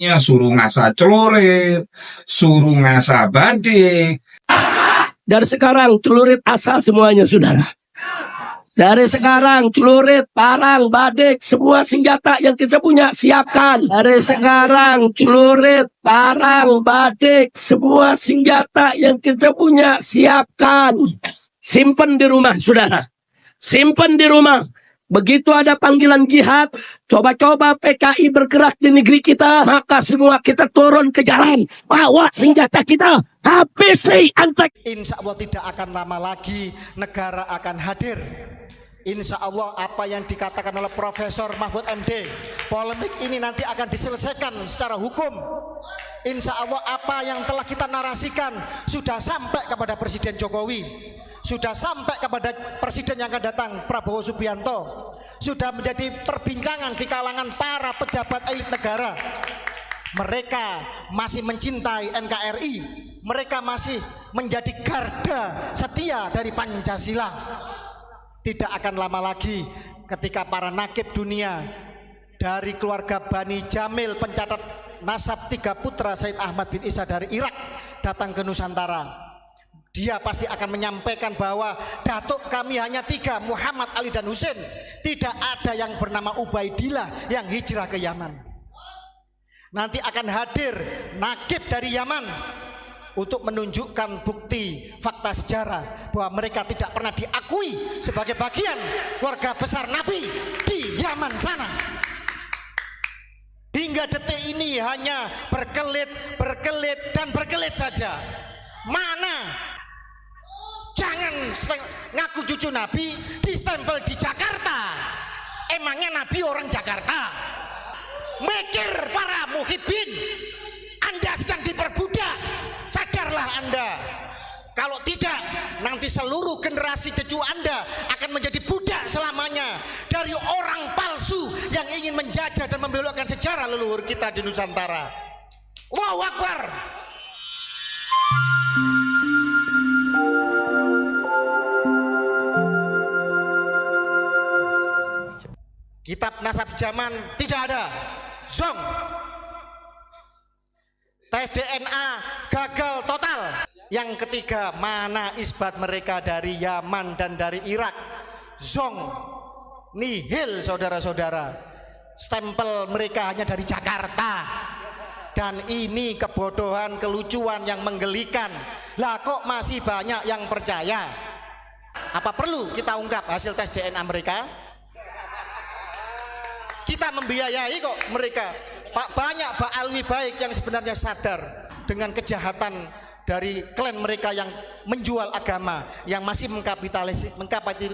Ya suruh ngasah celurit, suruh ngasah badik. Dari sekarang celurit asal semuanya, saudara. Dari sekarang celurit, parang, badik, semua senjata yang kita punya siapkan. Dari sekarang celurit, parang, badik, semua senjata yang kita punya siapkan. Simpen di rumah, saudara. Simpen di rumah. Begitu ada panggilan jihad, coba-coba PKI bergerak di negeri kita, maka semua kita turun ke jalan, bawa senjata kita, habisi antek. Insya Allah tidak akan lama lagi negara akan hadir. Insya Allah apa yang dikatakan oleh Profesor Mahfud MD, polemik ini nanti akan diselesaikan secara hukum. Insya Allah apa yang telah kita narasikan sudah sampai kepada Presiden Jokowi, sudah sampai kepada Presiden yang akan datang Prabowo Subianto, sudah menjadi perbincangan di kalangan para pejabat elit negara. Mereka masih mencintai NKRI, mereka masih menjadi garda setia dari Pancasila. Tidak akan lama lagi ketika para nakib dunia dari keluarga Bani Jamil, pencatat nasab 3 putra Said Ahmad bin Isa dari Irak datang ke Nusantara. Dia pasti akan menyampaikan bahwa datuk kami hanya 3, Muhammad, Ali dan Husain. Tidak ada yang bernama Ubaidillah yang hijrah ke Yaman. Nanti akan hadir nakib dari Yaman untuk menunjukkan bukti fakta sejarah bahwa mereka tidak pernah diakui sebagai bagian keluarga besar Nabi di Yaman sana. Hingga detik ini hanya berkelit, dan berkelit saja. Mana? Jangan ngaku cucu Nabi distempel di Jakarta. Emangnya Nabi orang Jakarta? Mikir para muhibbin, Anda sedang diperbudak. Sadarlah Anda. Kalau tidak, nanti seluruh generasi cucu Anda akan menjadi budak selamanya dari orang palsu yang ingin menjajah dan membelokkan sejarah leluhur kita di Nusantara. Allahu Akbar. Kitab nasab zaman tidak ada. Zong. Tes DNA gagal total. Yang ketiga, mana isbat mereka dari Yaman dan dari Irak? Zong. Nihil, saudara-saudara. Stempel mereka hanya dari Jakarta. Dan ini kebodohan, kelucuan yang menggelikan. Lah kok masih banyak yang percaya? Apa perlu kita ungkap hasil tes DNA mereka? Kita membiayai kok mereka. Pak, banyak Pak Alwi baik yang sebenarnya sadar dengan kejahatan dari klan mereka yang menjual agama, yang masih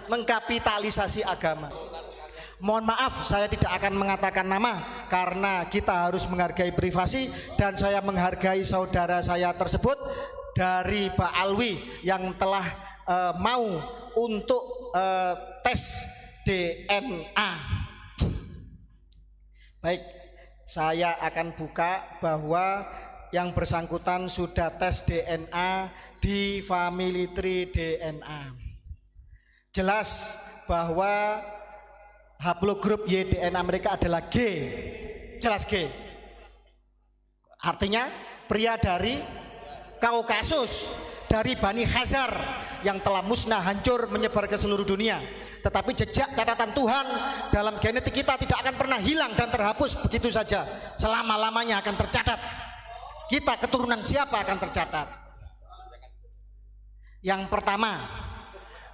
mengkapitalisasi agama. Mohon maaf, saya tidak akan mengatakan nama karena kita harus menghargai privasi, dan saya menghargai saudara saya tersebut dari Pak Alwi yang telah mau untuk tes DNA. Baik, saya akan buka bahwa yang bersangkutan sudah tes DNA di Family Tree DNA. Jelas bahwa haplogrup Y DNA mereka adalah G. Jelas G. Artinya pria dari Kaukasus, dari Bani Khazar yang telah musnah, hancur, menyebar ke seluruh dunia. Tetapi jejak catatan Tuhan dalam genetik kita tidak akan pernah hilang dan terhapus begitu saja. Selama-lamanya akan tercatat. Kita keturunan siapa akan tercatat. Yang pertama,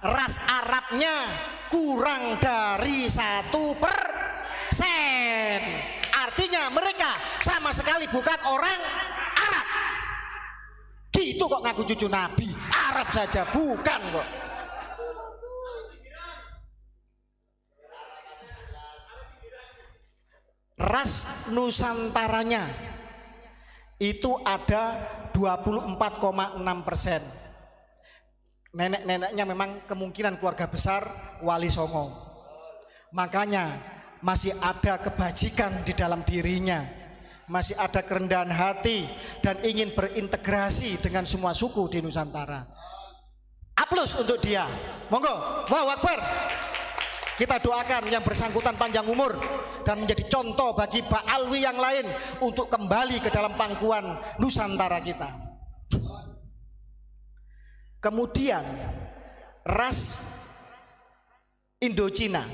ras Arabnya kurang dari 1%. Artinya mereka sama sekali bukan orang Arab. Gitu kok ngaku cucu Nabi. Arab saja bukan kok. Ras Nusantaranya itu ada 24,6%. Nenek-neneknya memang kemungkinan keluarga besar Wali Songo. Makanya masih ada kebajikan di dalam dirinya, masih ada kerendahan hati dan ingin berintegrasi dengan semua suku di Nusantara. Aplaus untuk dia. Monggo, Allahu Akbar. Kita doakan yang bersangkutan panjang umur dan menjadi contoh bagi Ba'alwi yang lain untuk kembali ke dalam pangkuan Nusantara kita. Kemudian ras Indochina.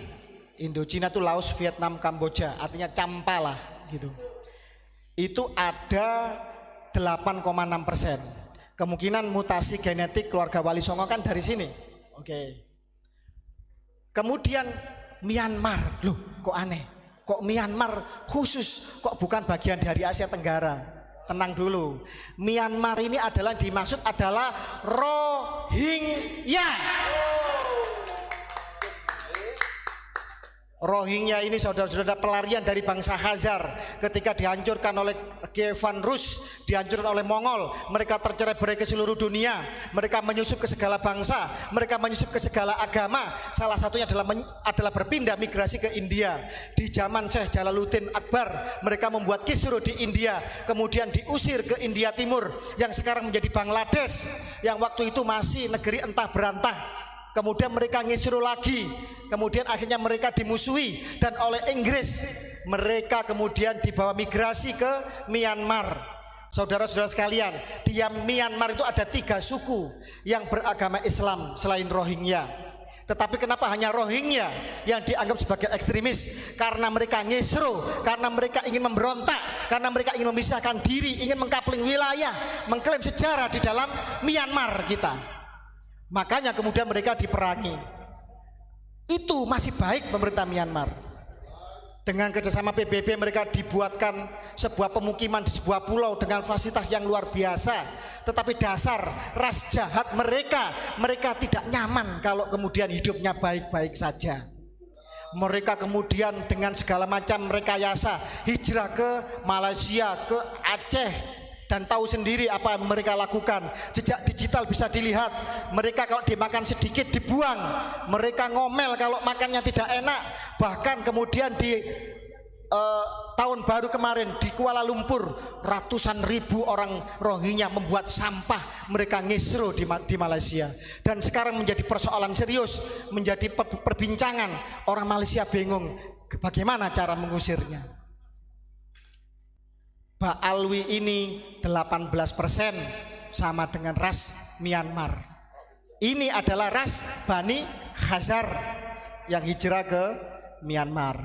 Indochina itu Laos, Vietnam, Kamboja, artinya campa lah gitu. Itu ada 8,6%. Kemungkinan mutasi genetik keluarga Wali Songo kan dari sini. Oke. Kemudian Myanmar, loh kok aneh, kok Myanmar khusus, kok bukan bagian dari Asia Tenggara? Tenang dulu, Myanmar ini adalah dimaksud adalah Rohingya. Rohingya ini saudara-saudara pelarian dari bangsa Khazar ketika dihancurkan oleh Kievan Rus, dihancurkan oleh Mongol. Mereka tercerai-berai ke seluruh dunia, mereka menyusup ke segala bangsa, mereka menyusup ke segala agama. Salah satunya adalah berpindah migrasi ke India. Di zaman Syekh Jalaluddin Akbar, mereka membuat kisruh di India, kemudian diusir ke India Timur yang sekarang menjadi Bangladesh, yang waktu itu masih negeri entah berantah. Kemudian mereka ngisru lagi, kemudian akhirnya mereka dimusuhi, dan oleh Inggris mereka kemudian dibawa migrasi ke Myanmar. Saudara-saudara sekalian, di Myanmar itu ada 3 suku yang beragama Islam selain Rohingya. Tetapi kenapa hanya Rohingya yang dianggap sebagai ekstremis? Karena mereka ngisru, karena mereka ingin memberontak, karena mereka ingin memisahkan diri, ingin mengkapling wilayah, mengklaim sejarah di dalam Myanmar kita. Makanya kemudian mereka diperangi. Itu masih baik pemerintah Myanmar. Dengan kerjasama PBB mereka dibuatkan sebuah pemukiman di sebuah pulau dengan fasilitas yang luar biasa. Tetapi dasar ras jahat mereka tidak nyaman kalau kemudian hidupnya baik-baik saja. Mereka kemudian dengan segala macam rekayasa hijrah ke Malaysia, ke Aceh, dan tahu sendiri apa yang mereka lakukan. Jejak digital bisa dilihat. Mereka kalau dimakan sedikit dibuang, mereka ngomel kalau makannya tidak enak. Bahkan kemudian di tahun baru kemarin di Kuala Lumpur, ratusan ribu orang Rohingya membuat sampah, mereka ngisru di Malaysia. Dan sekarang menjadi persoalan serius, menjadi perbincangan. Orang Malaysia bingung bagaimana cara mengusirnya. Ba'alwi ini 18% sama dengan ras Myanmar. Ini adalah ras Bani Khazar yang hijrah ke Myanmar.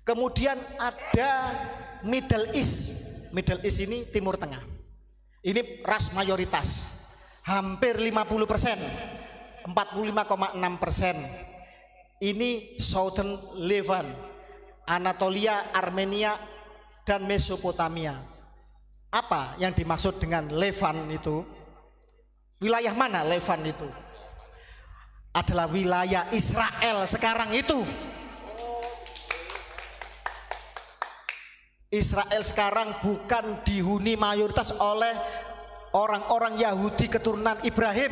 Kemudian ada Middle East. Middle East ini Timur Tengah. Ini ras mayoritas, hampir 50%, 45,6%. Ini Southern Levant, Anatolia, Armenia, dan Mesopotamia. Apa yang dimaksud dengan Levant itu? Wilayah mana Levant itu? Adalah wilayah Israel sekarang itu. Israel sekarang bukan dihuni mayoritas oleh orang-orang Yahudi keturunan Ibrahim,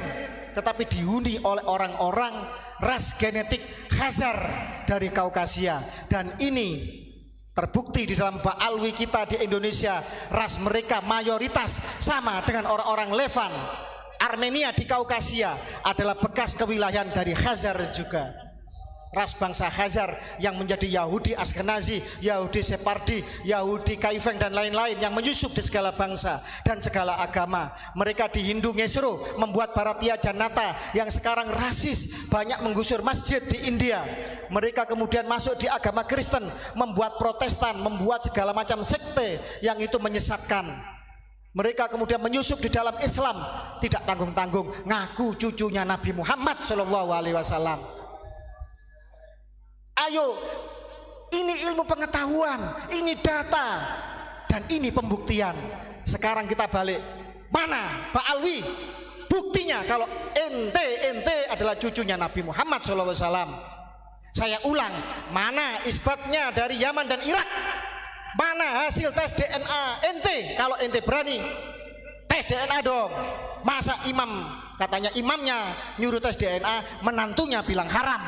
tetapi dihuni oleh orang-orang ras genetik Khazar dari Kaukasia. Dan ini terbukti di dalam Ba'alwi kita di Indonesia, ras mereka mayoritas sama dengan orang-orang Levant. Armenia di Kaukasia adalah bekas kewilayahan dari Khazar juga. Ras bangsa Khazar yang menjadi Yahudi Askenazi, Yahudi Separdi, Yahudi Kaifeng dan lain-lain yang menyusup di segala bangsa dan segala agama. Mereka di Hindu ngesru, membuat Bharatiya Janata yang sekarang rasis, banyak menggusur masjid di India. Mereka kemudian masuk di agama Kristen, membuat Protestan, membuat segala macam sekte yang itu menyesatkan. Mereka kemudian menyusup di dalam Islam, tidak tanggung-tanggung ngaku cucunya Nabi Muhammad SAW. Ayo, ini ilmu pengetahuan, ini data, dan ini pembuktian. Sekarang kita balik, mana Ba'alwi? Buktinya kalau ente adalah cucunya Nabi Muhammad SAW. Saya ulang, mana isbatnya dari Yaman dan Irak? Mana hasil tes DNA ente? Kalau ente berani tes DNA dong. Masa imam, katanya imamnya nyuruh tes DNA, menantunya bilang haram.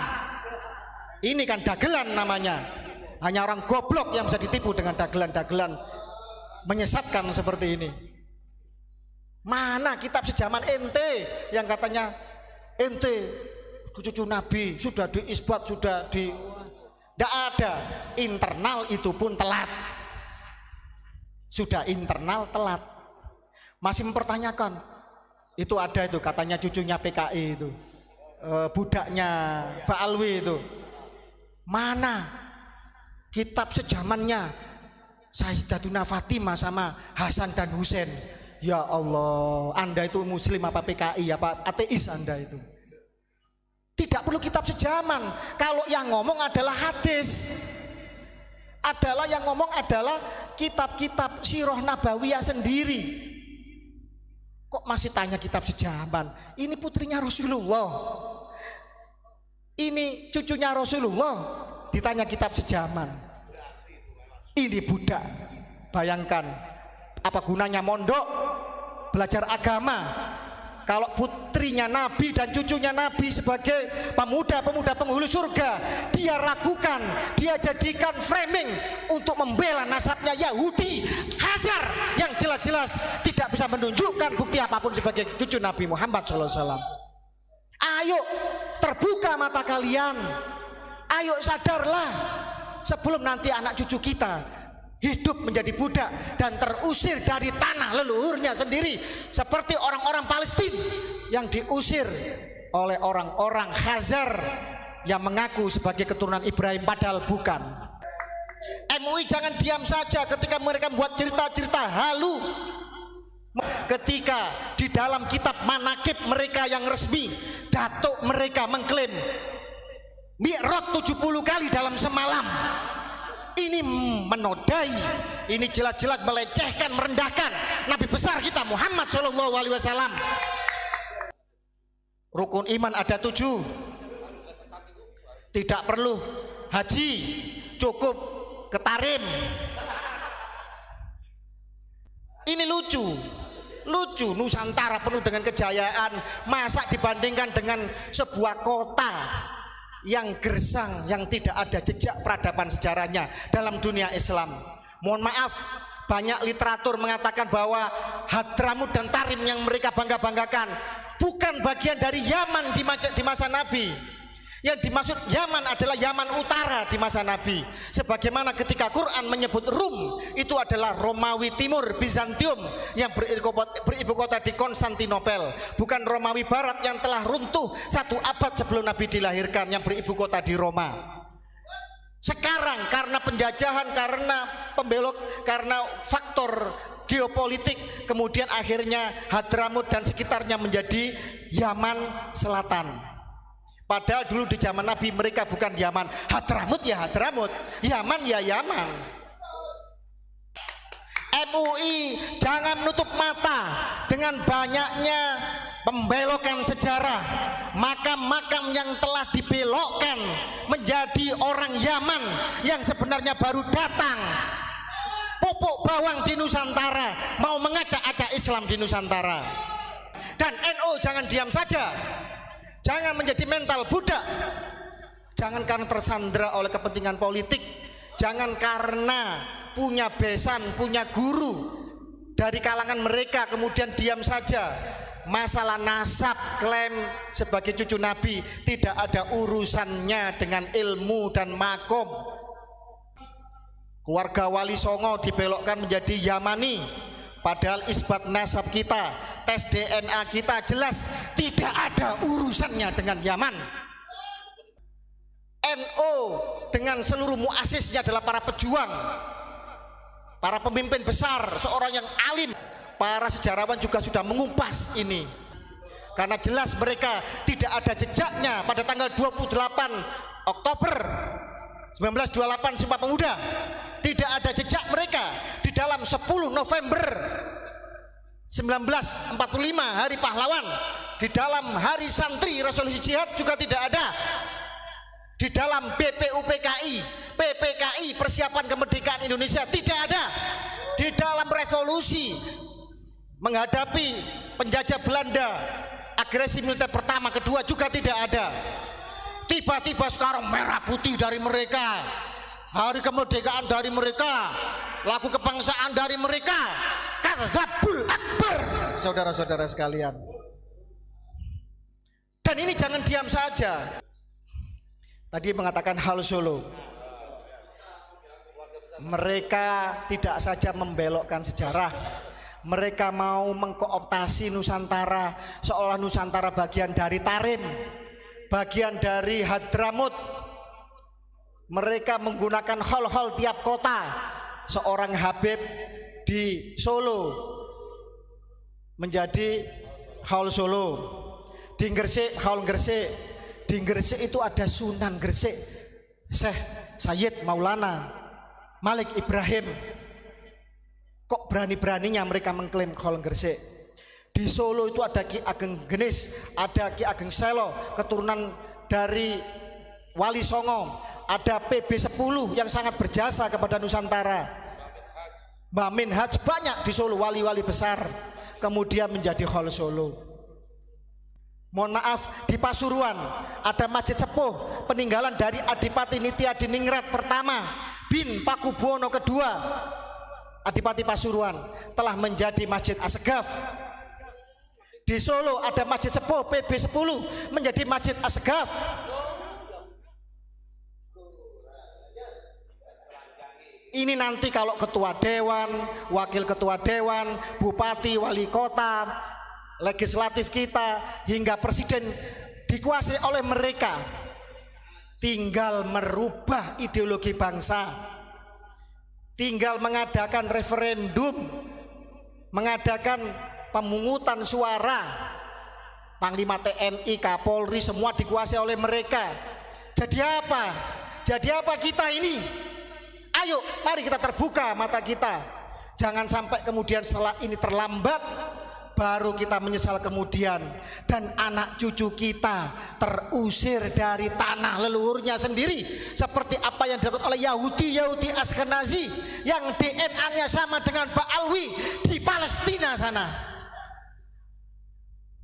Ini kan dagelan namanya. Hanya orang goblok yang bisa ditipu dengan dagelan-dagelan menyesatkan seperti ini. Mana kitab sejaman ente yang katanya ente cucu Nabi sudah diisbat, sudah di, tidak ada. Internal itu pun telat. Sudah internal telat. Masih mempertanyakan. Itu ada itu katanya cucunya PKI itu, budaknya Mbak Alwi itu. Mana kitab sejamannya Sayyidatuna Fatimah sama Hasan dan Husain? Ya Allah, Anda itu muslim apa PKI apa ateis Anda itu? Tidak perlu kitab sejaman. Kalau yang ngomong adalah hadis, adalah yang ngomong adalah kitab-kitab sirah nabawiyah sendiri. Kok masih tanya kitab sejaman? Ini putrinya Rasulullah, ini cucunya Rasulullah, ditanya kitab sejaman. Ini budak. Bayangkan apa gunanya mondok, belajar agama, kalau putrinya Nabi dan cucunya Nabi sebagai pemuda-pemuda penghulu surga dia ragukan, dia jadikan framing untuk membela nasabnya Yahudi Hazar yang jelas-jelas tidak bisa menunjukkan bukti apapun sebagai cucu Nabi Muhammad SAW. Ayo terbuka mata kalian, ayo sadarlah sebelum nanti anak cucu kita hidup menjadi budak dan terusir dari tanah leluhurnya sendiri, seperti orang-orang Palestina yang diusir oleh orang-orang Hazar yang mengaku sebagai keturunan Ibrahim padahal bukan. MUI jangan diam saja ketika mereka membuat cerita-cerita halu, ketika di dalam kitab manakib mereka yang resmi, datuk mereka mengklaim Mi'raj 70 kali dalam semalam. Ini menodai, ini jelas-jelas melecehkan, merendahkan Nabi besar kita Muhammad SAW. Rukun iman ada 7. Tidak perlu haji, cukup ketarim. Ini lucu Nusantara penuh dengan kejayaan, masa dibandingkan dengan sebuah kota yang gersang, yang tidak ada jejak peradaban sejarahnya dalam dunia Islam. Mohon maaf, banyak literatur mengatakan bahwa Hadramut dan Tarim yang mereka bangga-banggakan bukan bagian dari Yaman di masa Nabi. Yang dimaksud Yaman adalah Yaman Utara di masa Nabi. Sebagaimana ketika Quran menyebut Rum, itu adalah Romawi Timur, Bizantium yang beribu kota di Konstantinopel, bukan Romawi Barat yang telah runtuh 1 abad sebelum Nabi dilahirkan yang beribu kota di Roma. Sekarang karena penjajahan, karena pembelok, karena faktor geopolitik, kemudian akhirnya Hadramut dan sekitarnya menjadi Yaman Selatan. Padahal dulu di zaman Nabi mereka bukan Yaman. Hadramut ya Hadramut, Yaman ya Yaman. MUI jangan menutup mata dengan banyaknya pembelokan sejarah, makam-makam yang telah dibelokkan menjadi orang Yaman yang sebenarnya baru datang, pupuk bawang di Nusantara, mau mengacak-acak Islam di Nusantara. Dan NU jangan diam saja, jangan menjadi mental budak, jangan karena tersandera oleh kepentingan politik, jangan karena punya besan, punya guru dari kalangan mereka kemudian diam saja. Masalah nasab, klaim sebagai cucu Nabi tidak ada urusannya dengan ilmu dan makom. Keluarga Wali Songo dibelokkan menjadi Yamani, padahal isbat nasab kita, tes DNA kita jelas tidak ada urusannya dengan Yaman. NU dengan seluruh muasisnya adalah para pejuang, para pemimpin besar, seorang yang alim. Para sejarawan juga sudah mengumpas ini, karena jelas mereka tidak ada jejaknya pada tanggal 28 Oktober 1928 Sumpah Pemuda. Tidak ada jejak mereka di dalam 10 November 1945 Hari Pahlawan, di dalam Hari Santri Resolusi Jihad juga tidak ada, di dalam PPKI Persiapan Kemerdekaan Indonesia tidak ada, di dalam revolusi menghadapi penjajah Belanda, agresi militer pertama kedua juga tidak ada. Tiba-tiba sekarang merah putih dari mereka, hari kemerdekaan dari mereka, lagu kebangsaan dari mereka, kadzabul akbar. Saudara-saudara sekalian, Dan ini jangan diam saja. Tadi mengatakan hal Solo, mereka tidak saja membelokkan sejarah, mereka mau mengkooptasi Nusantara seolah Nusantara bagian dari Tarim, bagian dari Hadramut. Mereka menggunakan hall-hall tiap kota. Seorang Habib di Solo menjadi hall Solo, di Gresik hall Gresik, di Gresik itu ada Sunan Gresik Syekh Sayyid Maulana Malik Ibrahim. Kok berani-beraninya mereka mengklaim hall Gresik? Di Solo itu ada Ki Ageng Genis, ada Ki Ageng Selo, keturunan dari Wali Songo, ada PB 10 yang sangat berjasa kepada Nusantara, Mbah Min Haj, banyak di Solo wali-wali besar, kemudian menjadi hall Solo. Mohon maaf, di Pasuruan ada Masjid Sepuh peninggalan dari Adipati Nitya Diningrat pertama bin Pakubuwono kedua. Adipati Pasuruan telah menjadi Masjid Assegaf. Di Solo ada Masjid Sepuh PB 10 menjadi Masjid Assegaf. Ini nanti kalau ketua dewan, wakil ketua dewan, bupati, wali kota, legislatif kita hingga presiden dikuasai oleh mereka. Tinggal merubah ideologi bangsa, tinggal mengadakan referendum, mengadakan pemungutan suara. Panglima TNI, Kapolri semua dikuasai oleh mereka. Jadi apa? Jadi apa kita ini? Ayo, mari kita terbuka mata kita. Jangan sampai kemudian setelah ini terlambat, baru kita menyesal kemudian. Dan anak cucu kita terusir dari tanah leluhurnya sendiri. Seperti apa yang dilakukan oleh Yahudi Askenazi, yang DNA-nya sama dengan Ba'alwi di Palestina sana.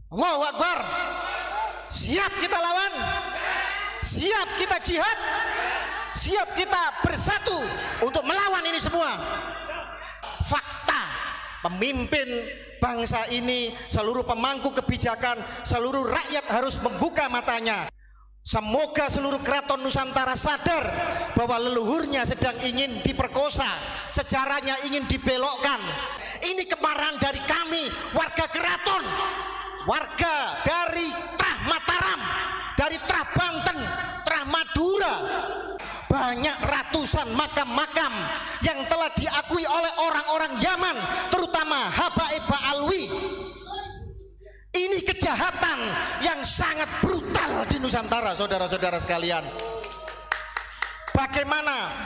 Allahu Akbar. Siap kita lawan? Siap kita jihad? Siap kita bersatu untuk melawan ini semua? Fakta, pemimpin bangsa ini, seluruh pemangku kebijakan, seluruh rakyat harus membuka matanya. Semoga seluruh keraton Nusantara sadar bahwa leluhurnya sedang ingin diperkosa, sejarahnya ingin dibelokkan. Ini kemarahan dari kami, warga keraton, warga dari Trah Mataram, dari Trah Banten, Trah Madura. Banyak ratusan makam-makam yang telah diakui oleh orang-orang Yaman, terutama Habaib Ba'alwi. Ini kejahatan yang sangat brutal di Nusantara, saudara-saudara sekalian. Bagaimana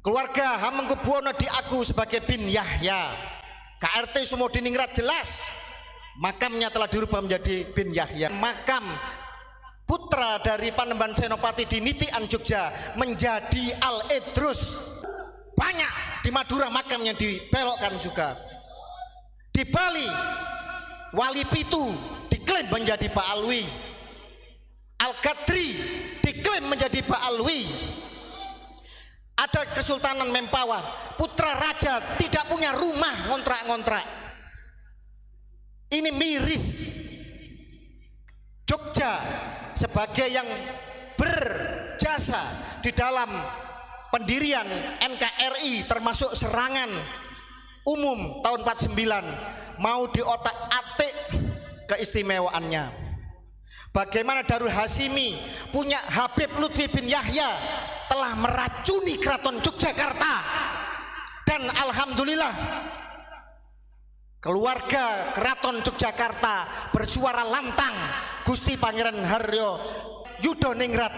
keluarga Hamengkubuwono diaku sebagai bin Yahya? KRT Sumodiningrat jelas makamnya telah dirubah menjadi bin Yahya. Makam putra dari Panembahan Senopati di Nitian Jogja menjadi Al Idrus. Banyak di Madura makam yang dibelokkan juga. Di Bali Wali Pitu diklaim menjadi Ba'alwi. Al-Qadri diklaim menjadi Ba'alwi. Ada Kesultanan Mempawah, putra raja tidak punya rumah, ngontrak-ngontrak. Ini miris. Jogja sebagai yang berjasa di dalam pendirian NKRI, termasuk serangan umum tahun 49, mau diotak-atik keistimewaannya. Bagaimana Darul Hasimi punya Habib Lutfi bin Yahya telah meracuni keraton Yogyakarta, dan alhamdulillah keluarga keraton Yogyakarta bersuara lantang. Gusti Pangeran Haryo Yudoningrat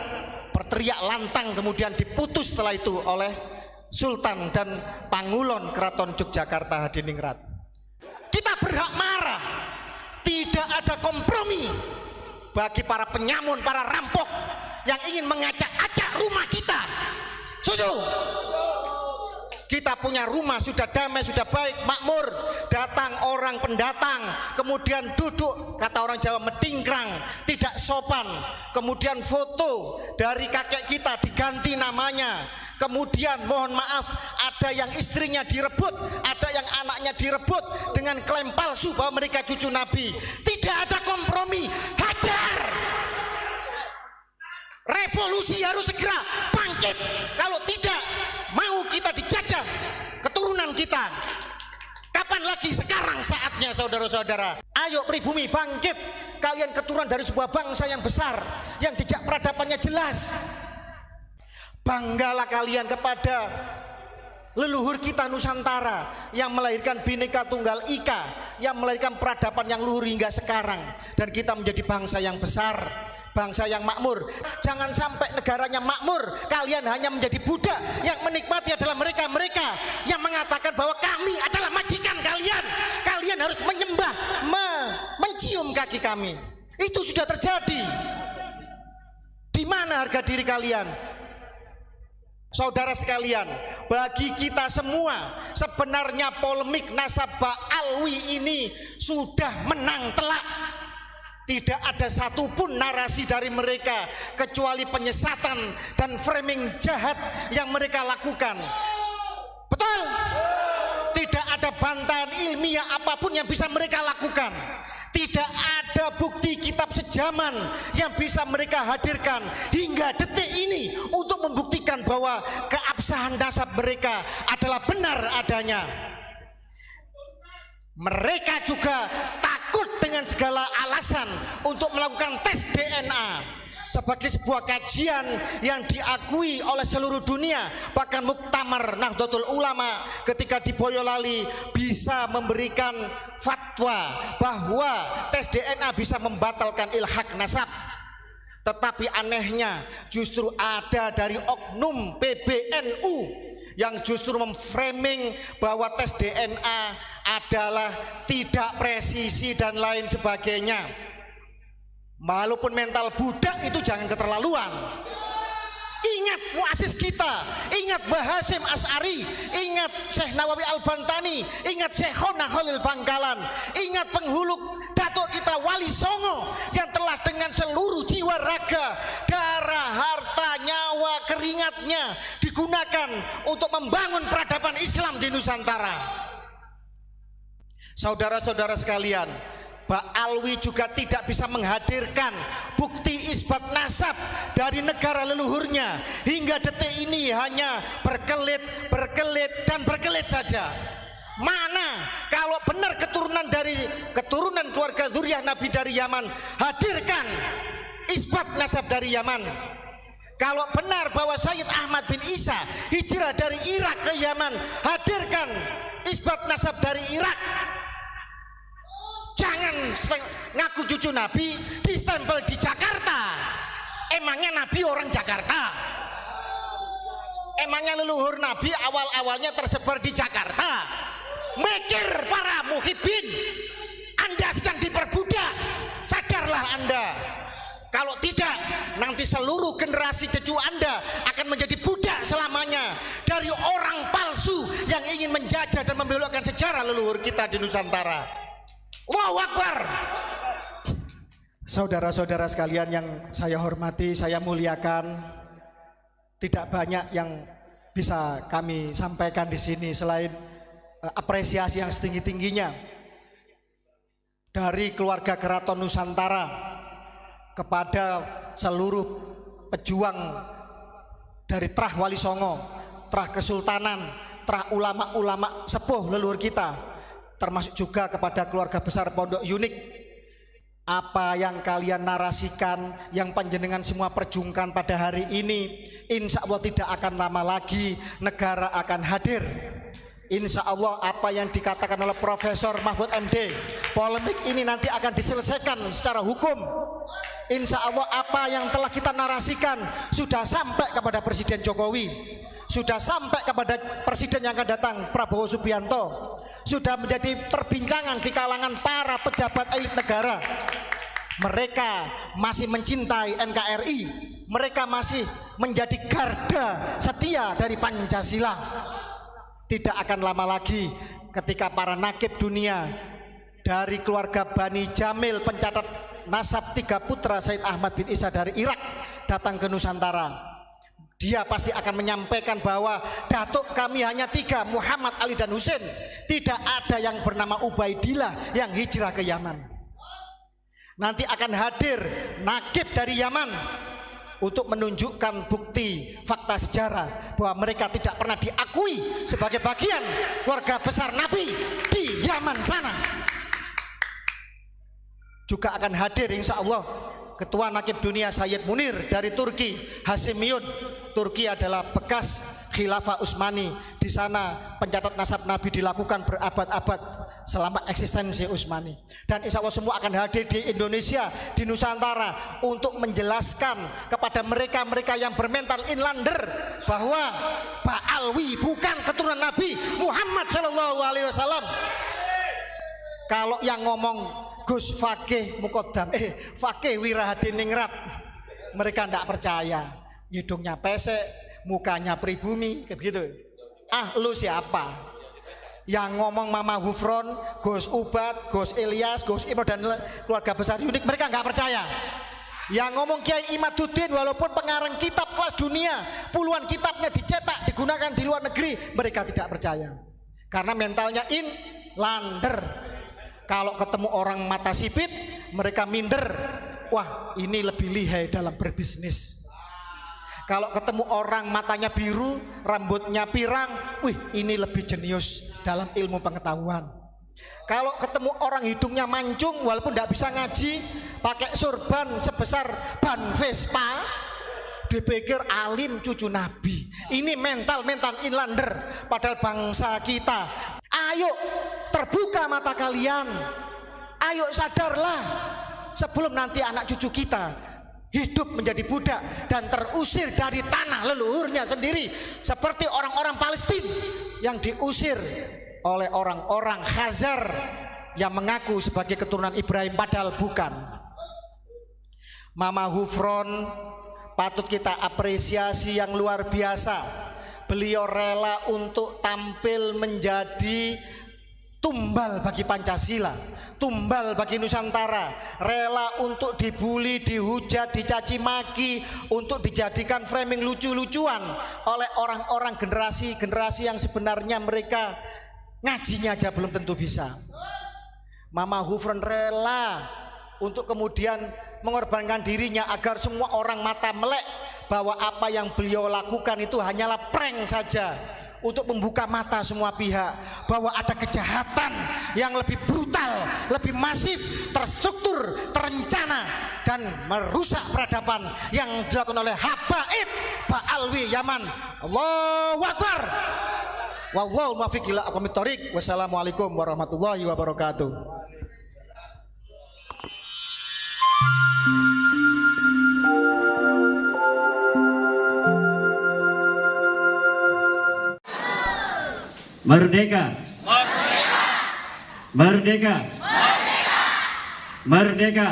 berteriak lantang, kemudian diputus setelah itu oleh Sultan dan Pangulon keraton Yogyakarta Hadiningrat. Kita berhak marah. Tidak ada kompromi bagi para penyamun, para rampok yang ingin mengacak-acak rumah kita. Setuju? Kita punya rumah sudah damai, sudah baik, makmur. Datang orang pendatang, kemudian duduk, kata orang Jawa, metingkrang, tidak sopan. Kemudian foto dari kakek kita diganti namanya. Kemudian mohon maaf, ada yang istrinya direbut, ada yang anaknya direbut dengan klaim palsu bahwa mereka cucu Nabi. Tidak ada kompromi, hajar. Revolusi harus segera bangkit. Kalau tidak, mau kita dijajah keturunan kita. Kapan lagi? Sekarang saatnya saudara-saudara. Ayo pribumi bangkit. Kalian keturunan dari sebuah bangsa yang besar, yang jejak peradabannya jelas. Banggalah kalian kepada leluhur kita Nusantara yang melahirkan Bhinneka Tunggal Ika, yang melahirkan peradaban yang luhur hingga sekarang. Dan kita menjadi bangsa yang besar, bangsa yang makmur. Jangan sampai negaranya makmur, kalian hanya menjadi budak. Yang menikmati adalah mereka-mereka yang mengatakan bahwa kami adalah majikan kalian. Kalian harus menyembah, mencium kaki kami. Itu sudah terjadi. Di mana harga diri kalian? Saudara sekalian, bagi kita semua sebenarnya polemik Nasabah Alwi ini sudah menang telak. Tidak ada satupun narasi dari mereka kecuali penyesatan dan framing jahat yang mereka lakukan. Betul? Tidak ada bantahan ilmiah apapun yang bisa mereka lakukan. Tidak ada bukti kitab sejaman yang bisa mereka hadirkan hingga detik ini untuk membuktikan bahwa keabsahan nasab mereka adalah benar adanya. Mereka juga takut dengan segala alasan untuk melakukan tes DNA sebagai sebuah kajian yang diakui oleh seluruh dunia. Bahkan Muktamar Nahdlatul Ulama ketika di Boyolali bisa memberikan fatwa bahwa tes DNA bisa membatalkan ilhaq nasab. Tetapi anehnya justru ada dari oknum PBNU yang justru memframing bahwa tes DNA adalah tidak presisi dan lain sebagainya. Walaupun mental budak itu jangan keterlaluan. Ingat muasis kita, ingat Mbah Hasyim Asy'ari, ingat Syekh Nawawi Al-Bantani, ingat Syekhona Khalil Bangkalan, ingat penghulu datuk kita Wali Songo yang telah dengan seluruh jiwa raga, darah, harta, nyawa, keringatnya digunakan untuk membangun peradaban Islam di Nusantara. Saudara-saudara sekalian, Mbak Alwi juga tidak bisa menghadirkan bukti isbat nasab dari negara leluhurnya. Hingga detik ini hanya berkelit dan berkelit saja. Mana kalau benar keturunan keluarga zuriyah Nabi dari Yaman, hadirkan isbat nasab dari Yaman. Kalau benar bahwa Sayyid Ahmad bin Isa hijrah dari Irak ke Yaman, hadirkan isbat nasab dari Irak. Jangan ngaku cucu Nabi distempel di Jakarta. Emangnya Nabi orang Jakarta? Emangnya leluhur Nabi awal-awalnya tersebar di Jakarta? Mikir para muhibbin, Anda sedang diperbudak. Sadarlah Anda. Kalau tidak, nanti seluruh generasi cucu Anda akan menjadi budak selamanya dari orang palsu yang ingin menjajah dan membelokkan sejarah leluhur kita di Nusantara. Allahu Akbar. Saudara-saudara sekalian yang saya hormati, saya muliakan, tidak banyak yang bisa kami sampaikan di sini selain apresiasi yang setinggi-tingginya dari keluarga Keraton Nusantara kepada seluruh pejuang dari Trah Wali Songo, Trah Kesultanan, Trah ulama-ulama sepuh leluhur kita, termasuk juga kepada keluarga besar Pondok Unik. Apa yang kalian narasikan, yang panjenengan semua perjuangkan pada hari ini, insya Allah tidak akan lama lagi negara akan hadir. Insya Allah apa yang dikatakan oleh Profesor Mahfud MD, polemik ini nanti akan diselesaikan secara hukum. Insya Allah apa yang telah kita narasikan sudah sampai kepada Presiden Jokowi, sudah sampai kepada Presiden yang akan datang Prabowo Subianto, sudah menjadi perbincangan di kalangan para pejabat elit negara. Mereka masih mencintai NKRI, mereka masih menjadi garda setia dari Pancasila. Tidak akan lama lagi ketika para nakib dunia dari keluarga Bani Jamil, pencatat nasab 3 putra Sayyid Ahmad bin Isa dari Irak datang ke Nusantara. Dia pasti akan menyampaikan bahwa datuk kami hanya 3, Muhammad, Ali dan Husain. Tidak ada yang bernama Ubaidillah yang hijrah ke Yaman. Nanti akan hadir nakib dari Yaman, untuk menunjukkan bukti fakta sejarah bahwa mereka tidak pernah diakui sebagai bagian keluarga besar Nabi di Yaman sana. Juga akan hadir insya Allah Ketua Nakib Dunia Sayyid Munir dari Turki, Hashimiyun. Turki adalah bekas Khilafah Utsmani. Di sana pencatat nasab Nabi dilakukan berabad-abad selama eksistensi Utsmani. Dan insya Allah semua akan hadir di Indonesia, di Nusantara untuk menjelaskan kepada mereka-mereka yang bermental inlander bahwa Ba'alwi bukan keturunan Nabi Muhammad SAW. Kalau yang ngomong Gus Fakih Mukodam, Fakih Wirahadiningrat, mereka tidak percaya. Hidungnya pesek, mukanya pribumi, kayak begitu. Ah, lu siapa? Yang ngomong Mama Hufron, Gus Ubat, Gus Ilyas, Gus Imo dan keluarga besar unik, mereka nggak percaya. Yang ngomong Kiai Imaduddin, walaupun pengarang kitab kelas dunia, puluhan kitabnya dicetak, digunakan di luar negeri, mereka tidak percaya. Karena mentalnya inlander. Kalau ketemu orang mata sipit, mereka minder. Wah, ini lebih lihai dalam berbisnis. Kalau ketemu orang matanya biru, rambutnya pirang, wih, ini lebih jenius dalam ilmu pengetahuan. Kalau ketemu orang hidungnya mancung, walaupun tidak bisa ngaji, pakai surban sebesar ban Vespa, dipikir alim cucu Nabi. Ini mental inlander. Padahal bangsa kita, ayo terbuka mata kalian, ayo sadarlah sebelum nanti anak cucu kita hidup menjadi budak dan terusir dari tanah leluhurnya sendiri, seperti orang-orang Palestina yang diusir oleh orang-orang Khazar yang mengaku sebagai keturunan Ibrahim padahal bukan. Mama Hufron patut kita apresiasi yang luar biasa. Beliau rela untuk tampil menjadi tumbal bagi Pancasila, tumbal bagi Nusantara, rela untuk dibully, dihujat, dicaci maki, untuk dijadikan framing lucu-lucuan oleh orang-orang generasi yang sebenarnya mereka ngajinya aja belum tentu bisa. Mama Hufron rela untuk kemudian mengorbankan dirinya agar semua orang mata melek bahwa apa yang beliau lakukan itu hanyalah prank saja, untuk membuka mata semua pihak bahwa ada kejahatan yang lebih brutal, lebih masif, terstruktur, terencana dan merusak peradaban yang dilakukan oleh Habaib Ba'alwi Yaman. Allahu Akbar. Wallahu muwaffiq ila aqwamit thoriq. Wassalamualaikum warahmatullahi wabarakatuh. Merdeka! Merdeka! Merdeka! Merdeka!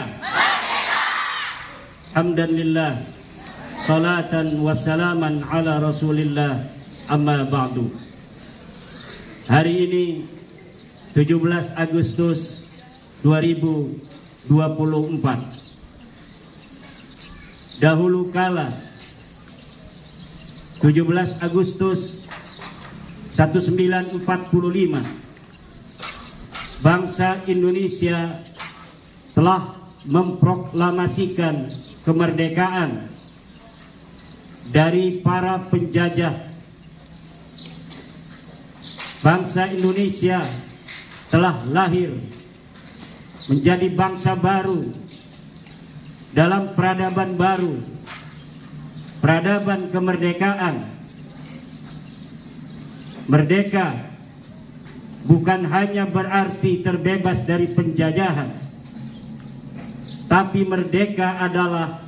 Alhamdulillah, salatan wassalaman ala rasulillah, amma ba'du. Hari ini 17 Agustus 2024. Dahulu kala 17 Agustus 1945 bangsa Indonesia telah memproklamasikan kemerdekaan dari para penjajah. Bangsa Indonesia telah lahir menjadi bangsa baru dalam peradaban baru, peradaban kemerdekaan. Merdeka bukan hanya berarti terbebas dari penjajahan, tapi merdeka adalah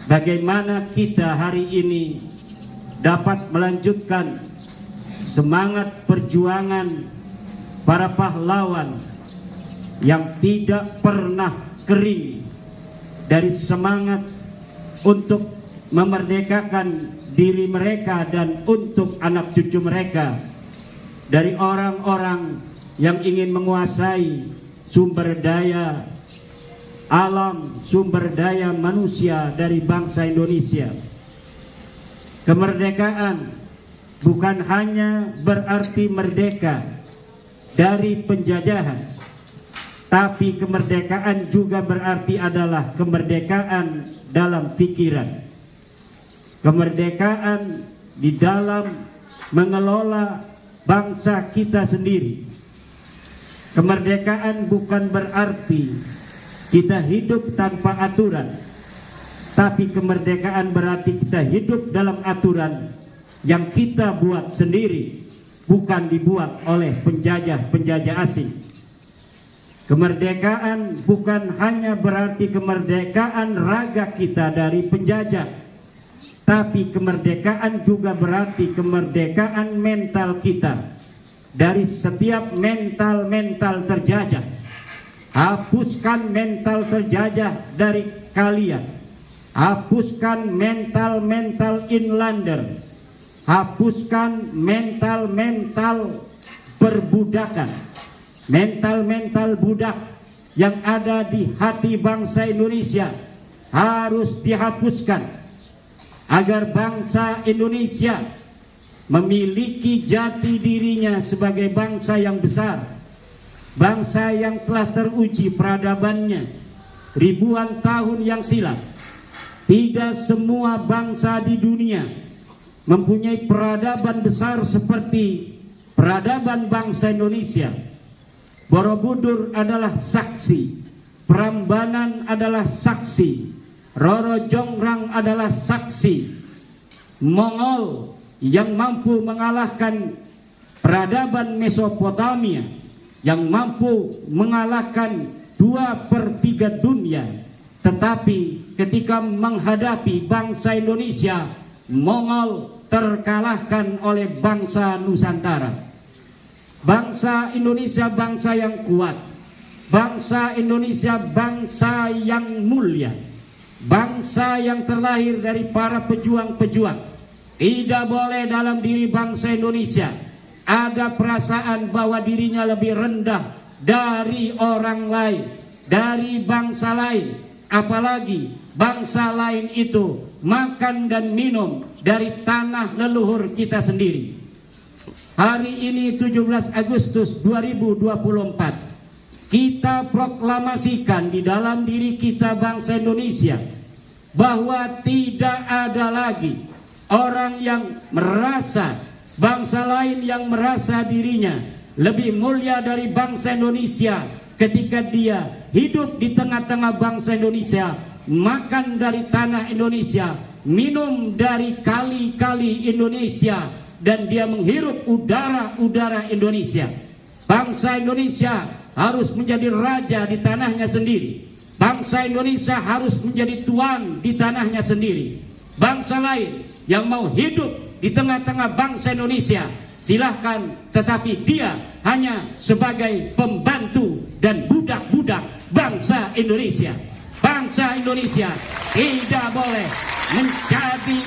bagaimana kita hari ini dapat melanjutkan semangat perjuangan para pahlawan yang tidak pernah kering dari semangat untuk memerdekakan diri mereka dan untuk anak cucu mereka dari orang-orang yang ingin menguasai sumber daya alam, sumber daya manusia dari bangsa Indonesia. Kemerdekaan bukan hanya berarti merdeka dari penjajahan, Tapi kemerdekaan juga berarti adalah kemerdekaan dalam pikiran. Kemerdekaan di dalam mengelola bangsa kita sendiri. Kemerdekaan bukan berarti kita hidup tanpa aturan, tapi kemerdekaan berarti kita hidup dalam aturan yang kita buat sendiri, bukan dibuat oleh penjajah-penjajah asing. Kemerdekaan bukan hanya berarti kemerdekaan raga kita dari penjajah, tapi kemerdekaan juga berarti kemerdekaan mental kita dari setiap mental terjajah. Hapuskan mental terjajah dari kalian. Hapuskan mental inlander. Hapuskan mental perbudakan. Mental budak yang ada di hati bangsa Indonesia harus dihapuskan agar bangsa Indonesia memiliki jati dirinya sebagai bangsa yang besar, bangsa yang telah teruji peradabannya ribuan tahun yang silam. Tidak semua bangsa di dunia mempunyai peradaban besar seperti peradaban bangsa Indonesia. Borobudur adalah saksi, Prambanan adalah saksi, Roro Jongrang adalah saksi. Mongol yang mampu mengalahkan peradaban Mesopotamia, yang mampu mengalahkan 2/3 dunia, tetapi ketika menghadapi bangsa Indonesia, Mongol terkalahkan oleh bangsa Nusantara. Bangsa Indonesia bangsa yang kuat, bangsa Indonesia bangsa yang mulia, bangsa yang terlahir dari para pejuang-pejuang. Tidak boleh dalam diri bangsa Indonesia ada perasaan bahwa dirinya lebih rendah dari orang lain, dari bangsa lain. Apalagi bangsa lain itu makan dan minum dari tanah leluhur kita sendiri. Hari ini 17 Agustus 2024 kita proklamasikan di dalam diri kita bangsa Indonesia bahwa tidak ada lagi orang yang merasa, bangsa lain yang merasa dirinya lebih mulia dari bangsa Indonesia ketika dia hidup di tengah-tengah bangsa Indonesia, makan dari tanah Indonesia, minum dari kali-kali Indonesia, dan dia menghirup udara-udara Indonesia. Bangsa Indonesia harus menjadi raja di tanahnya sendiri. Bangsa Indonesia harus menjadi tuan di tanahnya sendiri. Bangsa lain yang mau hidup di tengah-tengah bangsa Indonesia, silahkan, tetapi dia hanya sebagai pembantu dan budak-budak bangsa Indonesia. Bangsa Indonesia tidak boleh menjadi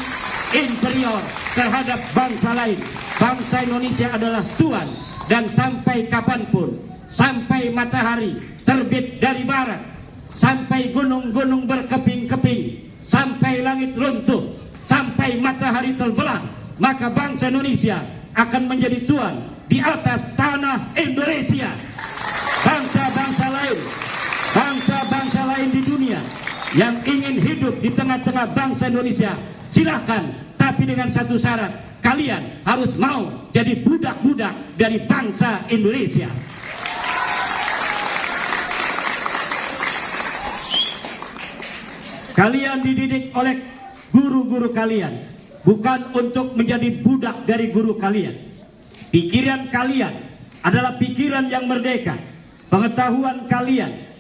inferior terhadap bangsa lain. Bangsa Indonesia adalah tuan, dan sampai kapanpun, sampai matahari terbit dari barat, sampai gunung-gunung berkeping-keping, sampai langit runtuh, sampai matahari terbelah, maka bangsa Indonesia akan menjadi tuan di atas tanah Indonesia. Bangsa-bangsa lain di dunia yang ingin hidup di tengah-tengah bangsa Indonesia, silahkan, tapi dengan satu syarat: kalian harus mau jadi budak-budak dari bangsa Indonesia. Kalian dididik oleh guru-guru kalian bukan untuk menjadi budak dari guru kalian. Pikiran kalian adalah pikiran yang merdeka. Pengetahuan kalian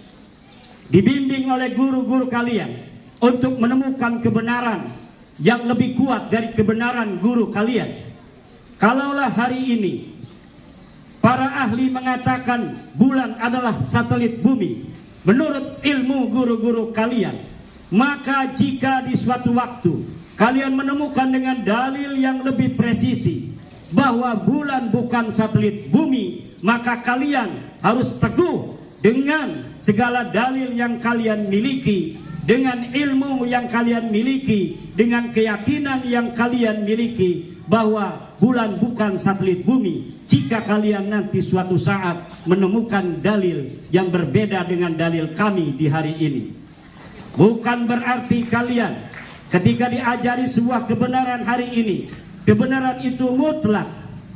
dibimbing oleh guru-guru kalian untuk menemukan kebenaran yang lebih kuat dari kebenaran guru kalian. Kalaulah hari ini para ahli mengatakan bulan adalah satelit bumi menurut ilmu guru-guru kalian, maka jika di suatu waktu kalian menemukan dengan dalil yang lebih presisi bahwa bulan bukan satelit bumi, maka kalian harus teguh dengan segala dalil yang kalian miliki, dengan ilmu yang kalian miliki, dengan keyakinan yang kalian miliki bahwa bulan bukan satelit bumi. jika kalian nanti suatu saat menemukan dalil yang berbeda dengan dalil kami di hari ini. Bukan berarti kalian ketika diajari sebuah kebenaran hari ini, kebenaran itu mutlak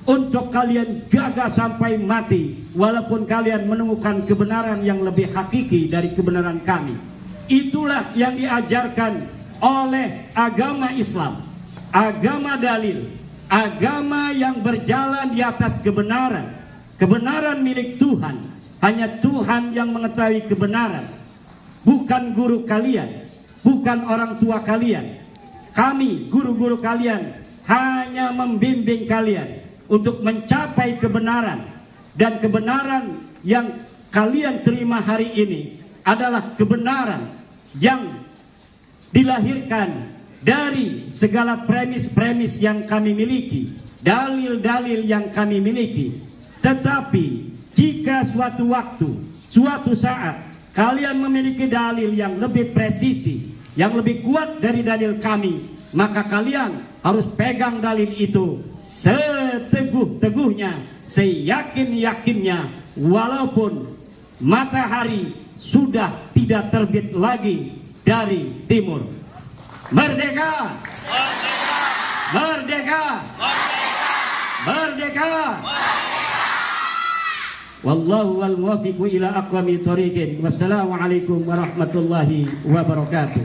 untuk kalian jaga sampai mati, walaupun kalian menemukan kebenaran yang lebih hakiki dari kebenaran kami. Itulah yang diajarkan oleh agama Islam, agama dalil, agama yang berjalan di atas kebenaran. Kebenaran milik Tuhan, hanya Tuhan yang mengetahui kebenaran, bukan guru kalian, bukan orang tua kalian. Kami, guru-guru kalian, hanya membimbing kalian untuk mencapai kebenaran. Dan kebenaran yang kalian terima hari ini adalah kebenaran yang dilahirkan dari segala premis-premis yang kami miliki, dalil-dalil yang kami miliki. Tetapi jika suatu waktu, suatu saat kalian memiliki dalil yang lebih presisi, yang lebih kuat dari dalil kami, maka kalian harus pegang dalil itu seteguh-teguhnya, seyakin-yakinnya, walaupun matahari sudah tidak terbit lagi dari timur. Merdeka! Merdeka! Merdeka! Wallahu wal muwaffiq ila aqwamit thoriqin. Wassalamualaikum warahmatullahi wabarakatuh.